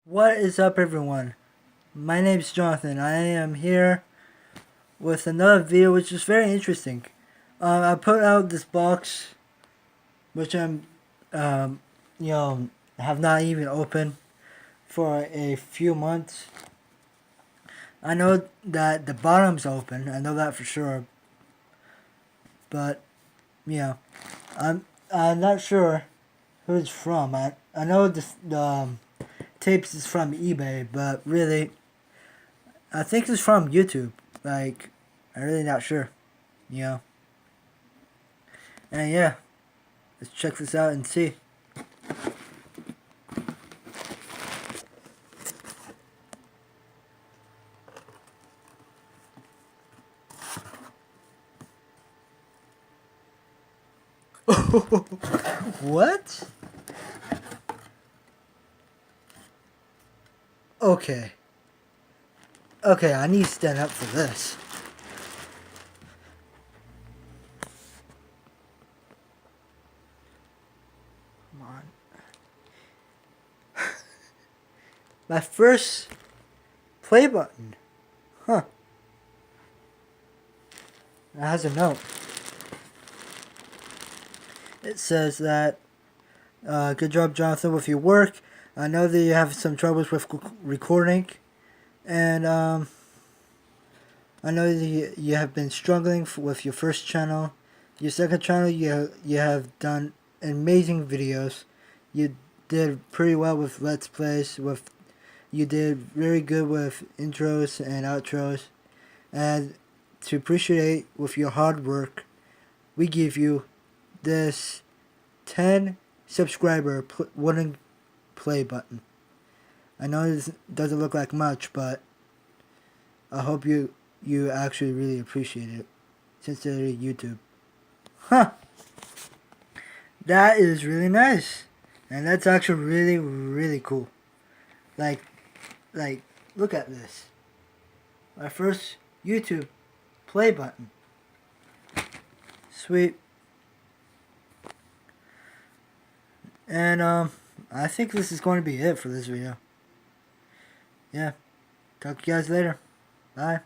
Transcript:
What is up, everyone? My name's Jonathan. I am here with another video which is very interesting. I put out this box which um, have not even opened for a few months. I know that the bottom's open. I know that for sure. But, I'm not sure who it's from. I know the tapes is from eBay, but really, I think it's from YouTube. Like, I'm really not sure. You know. And yeah, let's check this out and see. What? Okay. Okay, I need to stand up for this. Come on. My first play button. Huh. It has a note. It says that, good job, Jonathan, with your work. I know that you have some troubles with recording. And, I know that you have been struggling with your first channel. Your second channel, you have done amazing videos. You did pretty well with Let's Plays. You did very good with intros and outros. And to appreciate with your hard work, we give you this 10 subscriber wooden play button. I know this doesn't look like much, but I hope you actually really appreciate it, since they're YouTube. Huh. That is really nice. And that's actually really, really cool. Like, look at this. My first YouTube play button. Sweet. And, I think this is going to be it for this video. Yeah. Talk to you guys later. Bye.